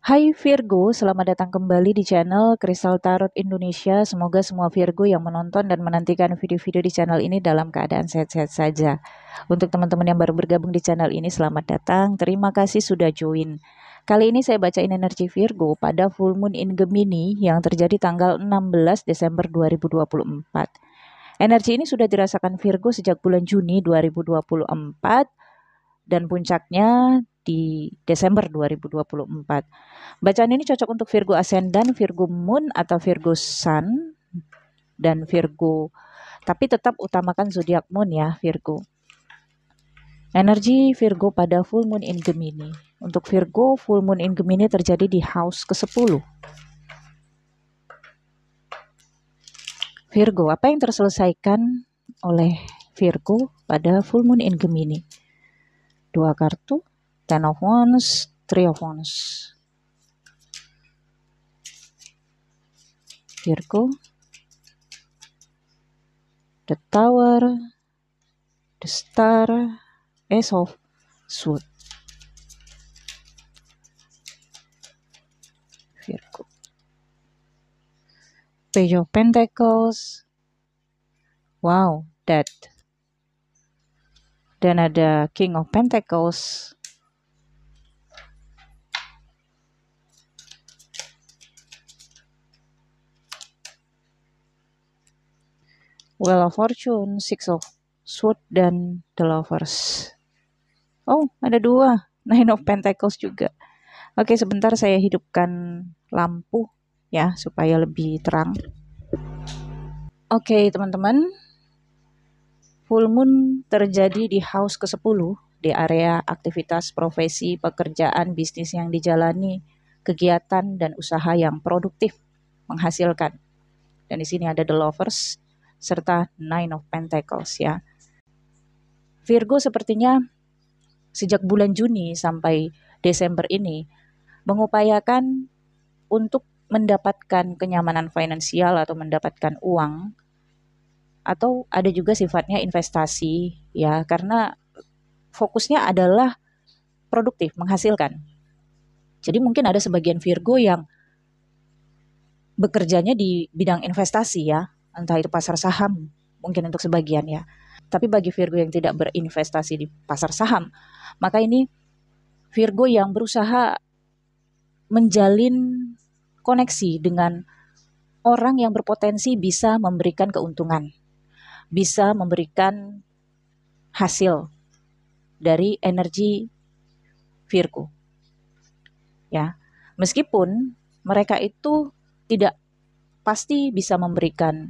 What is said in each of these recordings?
Hai Virgo, selamat datang kembali di channel Kristal Tarot Indonesia. Semoga semua Virgo yang menonton dan menantikan video-video di channel ini dalam keadaan sehat-sehat saja. Untuk teman-teman yang baru bergabung di channel ini, selamat datang. Terima kasih sudah join. Kali ini saya bacain energi Virgo pada full moon in Gemini yang terjadi tanggal 16 Desember 2024. Energi ini sudah dirasakan Virgo sejak bulan Juni 2024 dan puncaknya di Desember 2024. Bacaan ini cocok untuk Virgo Ascendant, Virgo Moon, atau Virgo Sun, dan Virgo. Tapi tetap utamakan zodiak Moon ya, Virgo. Energi Virgo pada full moon in Gemini. Untuk Virgo, full moon in Gemini terjadi di house ke-10. Virgo, apa yang terselesaikan oleh Virgo pada full moon in Gemini? Dua kartu, Ten of Wands, Three of Wands. Virgo, the Tower, the Star, Ace of Swords. Virgo, Page of Pentacles, wow, Death. Dan ada King of Pentacles, Wheel of Fortune, Six of Swords, dan The Lovers. Oh, ada dua, Nine of Pentacles juga. Oke, sebentar saya hidupkan lampu ya, supaya lebih terang. Oke, teman-teman. Full moon terjadi di house ke-10, di area aktivitas, profesi, pekerjaan, bisnis yang dijalani, kegiatan, dan usaha yang produktif, menghasilkan. Dan di sini ada The Lovers, serta Nine of Pentacles ya. Virgo sepertinya sejak bulan Juni sampai Desember ini mengupayakan untuk mendapatkan kenyamanan finansial atau mendapatkan uang, atau ada juga sifatnya investasi ya, karena fokusnya adalah produktif, menghasilkan. Jadi mungkin ada sebagian Virgo yang bekerjanya di bidang investasi ya, entah itu pasar saham, mungkin untuk sebagian ya. Tapi bagi Virgo yang tidak berinvestasi di pasar saham, maka ini Virgo yang berusaha menjalin koneksi dengan orang yang berpotensi bisa memberikan keuntungan, bisa memberikan hasil dari energi Virgo. Ya, meskipun mereka itu tidak pasti bisa memberikan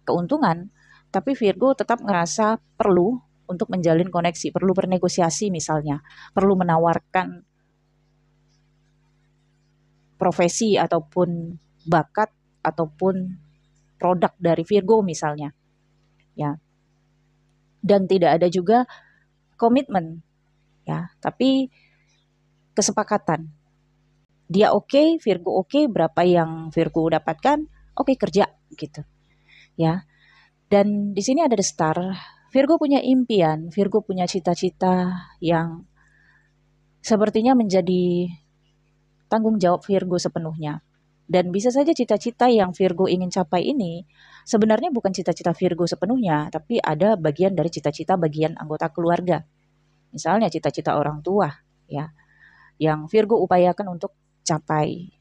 keuntungan, tapi Virgo tetap ngerasa perlu untuk menjalin koneksi, perlu bernegosiasi misalnya, perlu menawarkan profesi ataupun bakat ataupun produk dari Virgo misalnya. Ya. Dan tidak ada juga komitmen ya, tapi kesepakatan. Dia oke, Virgo oke, berapa yang Virgo dapatkan, oke kerja gitu. Ya. Dan di sini ada The Star. Virgo punya impian, Virgo punya cita-cita yang sepertinya menjadi tanggung jawab Virgo sepenuhnya. Dan bisa saja cita-cita yang Virgo ingin capai ini sebenarnya bukan cita-cita Virgo sepenuhnya, tapi ada bagian dari cita-cita bagian anggota keluarga. Misalnya cita-cita orang tua, ya, yang Virgo upayakan untuk capai.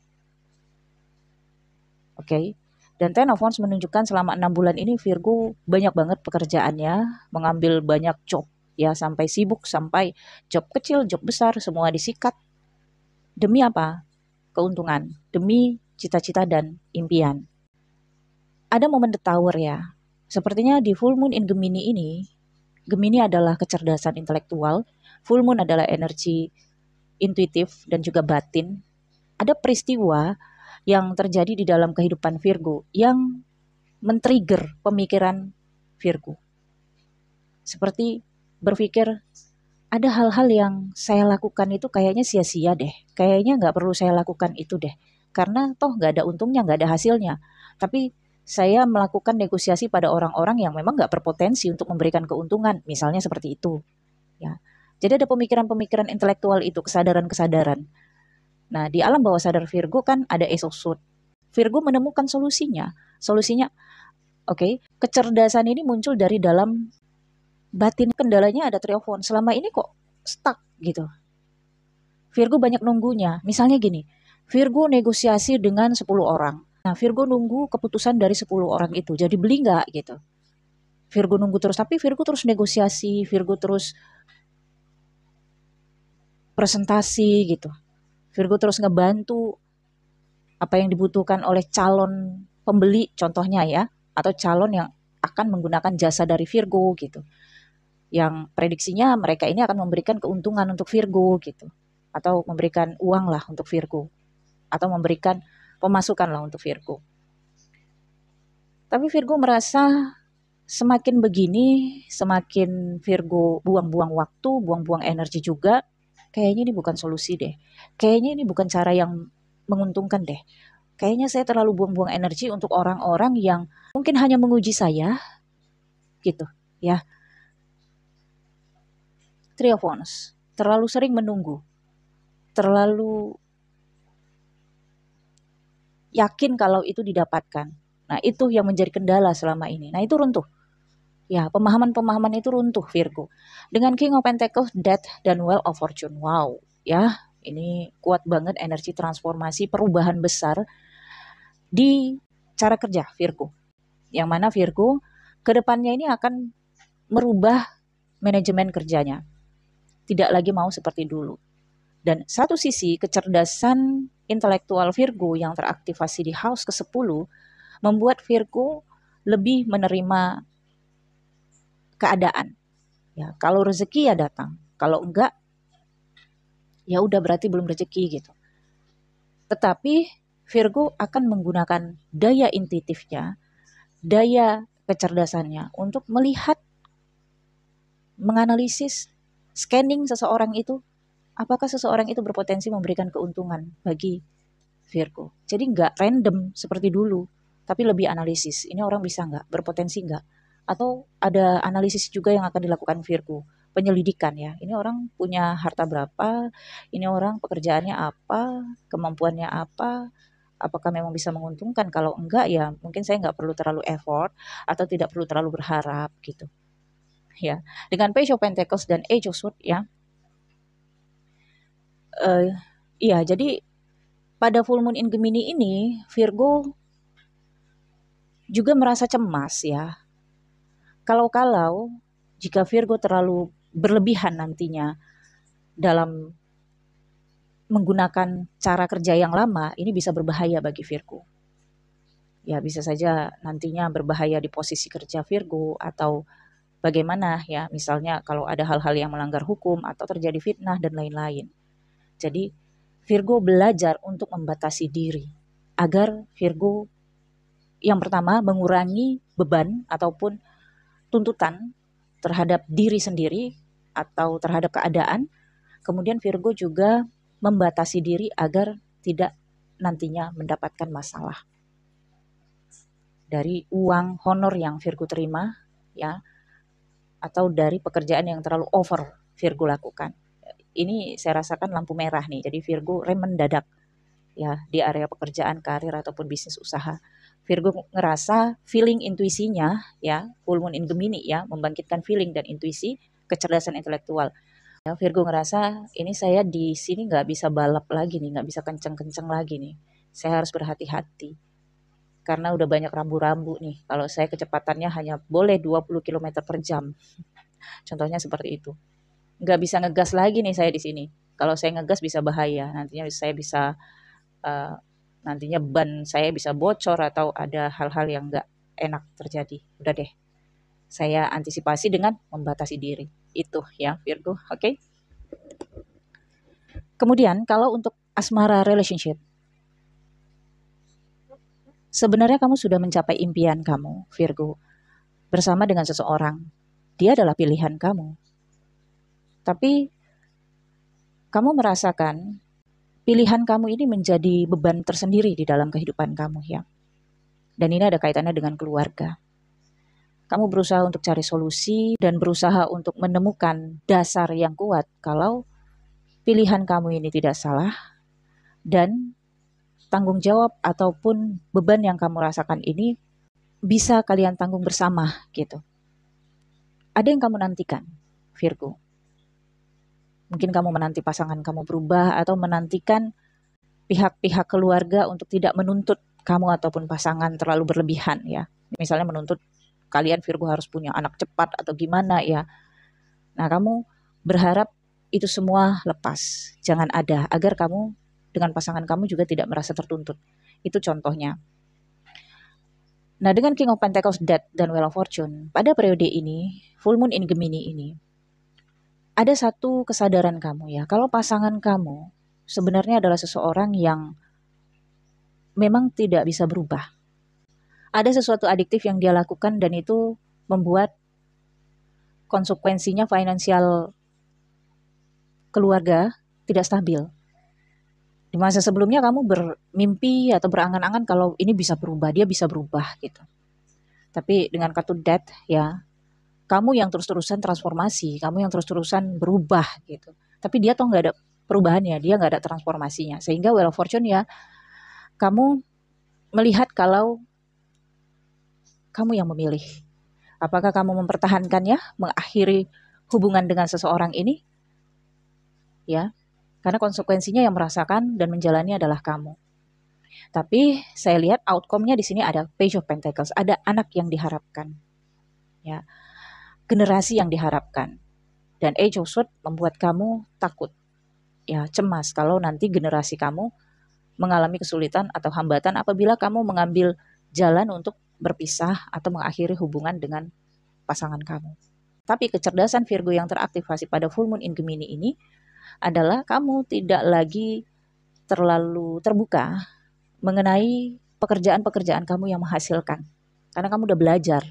Oke. Dan Ten of Wands menunjukkan selama 6 bulan ini Virgo banyak banget pekerjaannya, mengambil banyak job, ya, sampai sibuk, sampai job kecil, job besar, semua disikat. Demi apa? Keuntungan, demi cita-cita dan impian. Ada momen The Tower ya. Sepertinya di full moon in Gemini ini, Gemini adalah kecerdasan intelektual, full moon adalah energi intuitif dan juga batin. Ada peristiwa yang terjadi di dalam kehidupan Virgo yang men-trigger pemikiran Virgo. Seperti berpikir, ada hal-hal yang saya lakukan itu kayaknya sia-sia deh. Kayaknya nggak perlu saya lakukan itu deh. Karena toh nggak ada untungnya, nggak ada hasilnya. Tapi saya melakukan negosiasi pada orang-orang yang memang nggak berpotensi untuk memberikan keuntungan. Misalnya seperti itu. Ya. Jadi ada pemikiran-pemikiran intelektual itu, kesadaran-kesadaran. Nah, di alam bawah sadar Virgo kan ada Ace of Swords. Virgo menemukan solusinya. Solusinya, oke, kecerdasan ini muncul dari dalam batin. Kendalanya ada Three of Wands. Selama ini kok stuck gitu. Virgo banyak nunggunya. Misalnya gini, Virgo negosiasi dengan 10 orang. Nah, Virgo nunggu keputusan dari 10 orang itu. Jadi beli nggak gitu. Virgo nunggu terus, tapi Virgo terus negosiasi, Virgo terus presentasi gitu. Virgo terus ngebantu apa yang dibutuhkan oleh calon pembeli contohnya ya, atau calon yang akan menggunakan jasa dari Virgo gitu. Yang prediksinya mereka ini akan memberikan keuntungan untuk Virgo gitu. Atau memberikan uang lah untuk Virgo. Atau memberikan pemasukan lah untuk Virgo. Tapi Virgo merasa semakin begini, semakin Virgo buang-buang waktu, buang-buang energi juga, kayaknya ini bukan solusi deh. Kayaknya ini bukan cara yang menguntungkan deh. Kayaknya saya terlalu buang-buang energi untuk orang-orang yang mungkin hanya menguji saya, gitu, ya. Three of Wands, terlalu sering menunggu, terlalu yakin kalau itu didapatkan. Nah, itu yang menjadi kendala selama ini. Nah, itu runtuh. Ya, pemahaman-pemahaman itu runtuh Virgo. Dengan King of Pentacles, Death, dan Wheel of Fortune. Wow, ya, ini kuat banget energi transformasi perubahan besar di cara kerja Virgo. Yang mana Virgo kedepannya ini akan merubah manajemen kerjanya. Tidak lagi mau seperti dulu. Dan satu sisi kecerdasan intelektual Virgo yang teraktivasi di house ke-10 membuat Virgo lebih menerima keadaan. Ya, kalau rezeki ya datang, kalau enggak ya udah berarti belum rezeki gitu. Tetapi Virgo akan menggunakan daya intuitifnya, daya kecerdasannya untuk melihat, menganalisis, scanning seseorang itu, apakah seseorang itu berpotensi memberikan keuntungan bagi Virgo. Jadi nggak random seperti dulu, tapi lebih analisis. Ini orang bisa nggak, berpotensi nggak? Atau ada analisis juga yang akan dilakukan Virgo, penyelidikan ya. Ini orang punya harta berapa, ini orang pekerjaannya apa, kemampuannya apa, apakah memang bisa menguntungkan. Kalau enggak ya mungkin saya nggak perlu terlalu effort atau tidak perlu terlalu berharap gitu. Ya, dengan Page of Pentacles dan Age of Swords ya, eh, iya jadi pada full moon in Gemini ini Virgo juga merasa cemas ya. Kalau-kalau jika Virgo terlalu berlebihan nantinya dalam menggunakan cara kerja yang lama, ini bisa berbahaya bagi Virgo. Ya bisa saja nantinya berbahaya di posisi kerja Virgo atau bagaimana ya, misalnya kalau ada hal-hal yang melanggar hukum atau terjadi fitnah dan lain-lain. Jadi Virgo belajar untuk membatasi diri agar Virgo yang pertama mengurangi beban ataupun tuntutan terhadap diri sendiri atau terhadap keadaan. Kemudian Virgo juga membatasi diri agar tidak nantinya mendapatkan masalah dari uang honor yang Virgo terima ya, atau dari pekerjaan yang terlalu over Virgo lakukan. Ini saya rasakan lampu merah nih. Jadi Virgo rem mendadak ya di area pekerjaan, karir ataupun bisnis usaha. Virgo ngerasa feeling intuisinya ya, full moon in Gemini ya, membangkitkan feeling dan intuisi, kecerdasan intelektual. Ya, Virgo ngerasa ini saya di sini nggak bisa balap lagi nih, nggak bisa kenceng-kenceng lagi nih. Saya harus berhati-hati karena udah banyak rambu-rambu nih. Kalau saya kecepatannya hanya boleh 20 km per jam. Contohnya seperti itu. Nggak bisa ngegas lagi nih saya di sini. Kalau saya ngegas bisa bahaya. Nantinya saya bisa uh, nantinya ban saya bisa bocor atau ada hal-hal yang nggak enak terjadi. Udah deh, saya antisipasi dengan membatasi diri. Itu ya Virgo, oke? Okay? Kemudian kalau untuk asmara relationship, sebenarnya kamu sudah mencapai impian kamu, Virgo, bersama dengan seseorang. Dia adalah pilihan kamu. Tapi kamu merasakan pilihan kamu ini menjadi beban tersendiri di dalam kehidupan kamu ya. Dan ini ada kaitannya dengan keluarga. Kamu berusaha untuk cari solusi dan berusaha untuk menemukan dasar yang kuat kalau pilihan kamu ini tidak salah, dan tanggung jawab ataupun beban yang kamu rasakan ini bisa kalian tanggung bersama gitu. Ada yang kamu nantikan, Virgo. Mungkin kamu menanti pasangan kamu berubah atau menantikan pihak-pihak keluarga untuk tidak menuntut kamu ataupun pasangan terlalu berlebihan ya. Misalnya menuntut kalian Virgo harus punya anak cepat atau gimana ya. Nah, kamu berharap itu semua lepas, jangan ada, agar kamu dengan pasangan kamu juga tidak merasa tertuntut. Itu contohnya. Nah, dengan King of Pentacles, Death, dan Wheel of Fortune, pada periode ini, Full Moon in Gemini ini, ada satu kesadaran kamu ya, kalau pasangan kamu sebenarnya adalah seseorang yang memang tidak bisa berubah. Ada sesuatu adiktif yang dia lakukan dan itu membuat konsekuensinya finansial keluarga tidak stabil. Di masa sebelumnya kamu bermimpi atau berangan-angan kalau ini bisa berubah, dia bisa berubah gitu. Tapi dengan kartu Death ya, kamu yang terus-terusan transformasi, kamu yang terus-terusan berubah gitu. Tapi dia toh nggak ada perubahannya, dia nggak ada transformasinya. Sehingga Wheel of Fortune ya, kamu melihat kalau kamu yang memilih. Apakah kamu mempertahankannya, mengakhiri hubungan dengan seseorang ini? Ya, karena konsekuensinya yang merasakan dan menjalani adalah kamu. Tapi saya lihat outcome-nya di sini ada Page of Pentacles, ada anak yang diharapkan. Ya, generasi yang diharapkan. Dan Age of Swords membuat kamu takut. Ya, cemas kalau nanti generasi kamu mengalami kesulitan atau hambatan apabila kamu mengambil jalan untuk berpisah atau mengakhiri hubungan dengan pasangan kamu. Tapi kecerdasan Virgo yang teraktivasi pada Full Moon in Gemini ini adalah kamu tidak lagi terlalu terbuka mengenai pekerjaan-pekerjaan kamu yang menghasilkan. Karena kamu udah belajar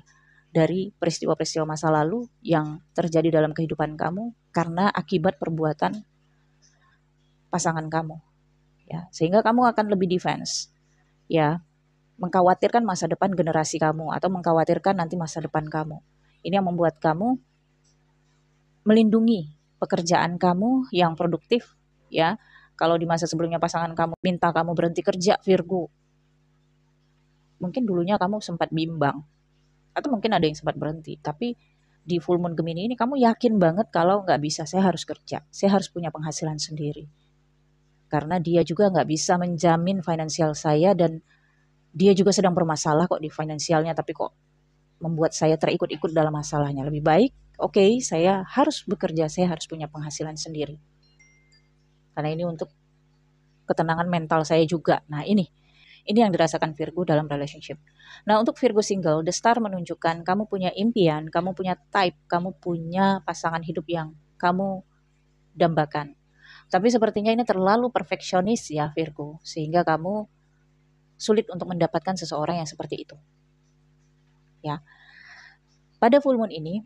dari peristiwa-peristiwa masa lalu yang terjadi dalam kehidupan kamu karena akibat perbuatan pasangan kamu. Ya, sehingga kamu akan lebih defense. Ya, mengkhawatirkan masa depan generasi kamu atau mengkhawatirkan nanti masa depan kamu. Ini yang membuat kamu melindungi pekerjaan kamu yang produktif ya. Kalau di masa sebelumnya pasangan kamu minta kamu berhenti kerja Virgo, mungkin dulunya kamu sempat bimbang atau mungkin ada yang sempat berhenti, tapi di Full Moon Gemini ini kamu yakin banget kalau nggak bisa, saya harus kerja, saya harus punya penghasilan sendiri. Karena dia juga nggak bisa menjamin finansial saya dan dia juga sedang bermasalah kok di finansialnya, tapi kok membuat saya terikut-ikut dalam masalahnya. Lebih baik, oke, saya harus bekerja, saya harus punya penghasilan sendiri. Karena ini untuk ketenangan mental saya juga. Nah, ini yang dirasakan Virgo dalam relationship. Nah, untuk Virgo single, The Star menunjukkan kamu punya impian, kamu punya type, kamu punya pasangan hidup yang kamu dambakan. Tapi sepertinya ini terlalu perfeksionis ya Virgo, sehingga kamu sulit untuk mendapatkan seseorang yang seperti itu. Ya. Pada full moon ini,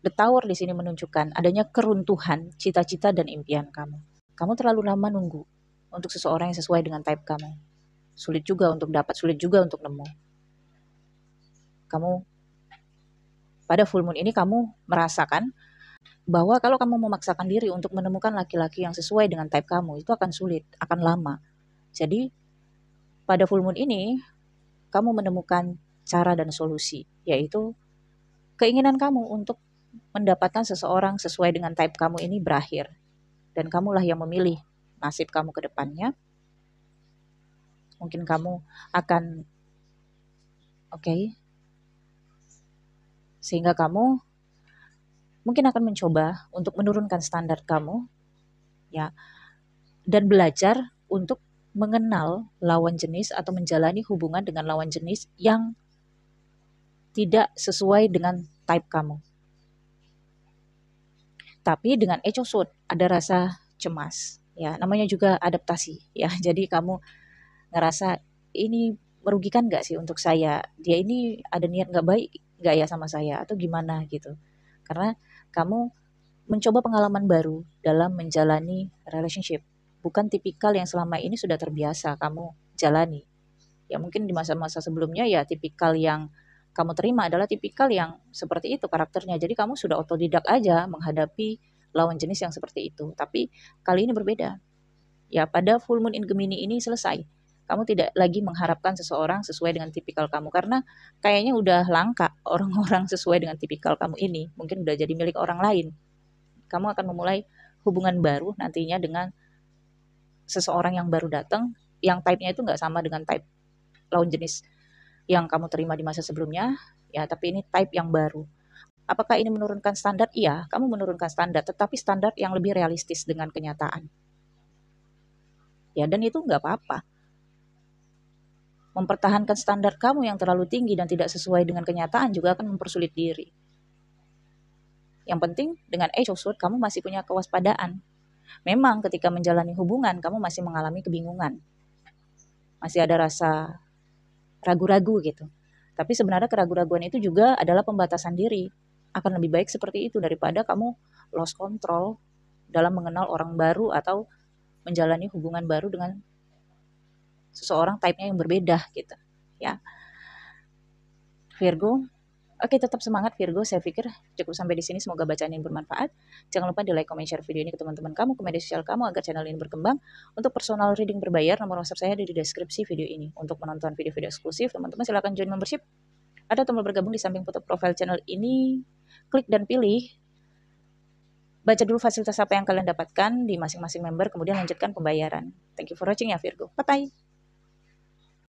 The Tower di sini menunjukkan adanya keruntuhan cita-cita dan impian kamu. Kamu terlalu lama nunggu untuk seseorang yang sesuai dengan type kamu. Sulit juga untuk dapat, sulit juga untuk nemu. Kamu pada full moon ini kamu merasakan bahwa kalau kamu memaksakan diri untuk menemukan laki-laki yang sesuai dengan type kamu, itu akan sulit, akan lama. Jadi pada full moon ini kamu menemukan cara dan solusi, yaitu keinginan kamu untuk mendapatkan seseorang sesuai dengan type kamu ini berakhir. Dan kamulah yang memilih nasib kamu ke depannya. Mungkin kamu akan sehingga kamu mungkin akan mencoba untuk menurunkan standar kamu ya, dan belajar untuk mengenal lawan jenis atau menjalani hubungan dengan lawan jenis yang tidak sesuai dengan type kamu. Tapi dengan Age of Swords ada rasa cemas ya, namanya juga adaptasi ya. Jadi kamu ngerasa ini merugikan nggak sih untuk saya, dia ini ada niat nggak baik nggak ya sama saya atau gimana gitu. Karena kamu mencoba pengalaman baru dalam menjalani relationship, bukan tipikal yang selama ini sudah terbiasa kamu jalani. Ya mungkin di masa-masa sebelumnya ya tipikal yang kamu terima adalah tipikal yang seperti itu karakternya. Jadi kamu sudah otodidak aja menghadapi lawan jenis yang seperti itu. Tapi kali ini berbeda. Ya, pada full moon in Gemini ini selesai. Kamu tidak lagi mengharapkan seseorang sesuai dengan tipikal kamu karena kayaknya udah langka orang-orang sesuai dengan tipikal kamu ini. Mungkin udah jadi milik orang lain. Kamu akan memulai hubungan baru nantinya dengan seseorang yang baru datang, yang type-nya itu nggak sama dengan type lawan jenis yang kamu terima di masa sebelumnya, ya, tapi ini type yang baru. Apakah ini menurunkan standar? Iya, kamu menurunkan standar, tetapi standar yang lebih realistis dengan kenyataan. Ya, dan itu nggak apa-apa. Mempertahankan standar kamu yang terlalu tinggi dan tidak sesuai dengan kenyataan juga akan mempersulit diri. Yang penting dengan Age of Swords kamu masih punya kewaspadaan. Memang ketika menjalani hubungan kamu masih mengalami kebingungan. Masih ada rasa ragu-ragu gitu. Tapi sebenarnya keraguan-raguan itu juga adalah pembatasan diri. Akan lebih baik seperti itu daripada kamu lost control dalam mengenal orang baru atau menjalani hubungan baru dengan seseorang type-nya yang berbeda gitu. Ya, Virgo. Oke, tetap semangat Virgo. Saya pikir cukup sampai di sini. Semoga bacaan ini bermanfaat. Jangan lupa di like, comment, share video ini ke teman-teman kamu, ke media sosial kamu agar channel ini berkembang. Untuk personal reading berbayar, nomor WhatsApp saya ada di deskripsi video ini. Untuk menonton video-video eksklusif, teman-teman silahkan join membership. Ada tombol bergabung di samping foto profile channel ini. Klik dan pilih. Baca dulu fasilitas apa yang kalian dapatkan di masing-masing member, kemudian lanjutkan pembayaran. Thank you for watching ya Virgo. Bye-bye.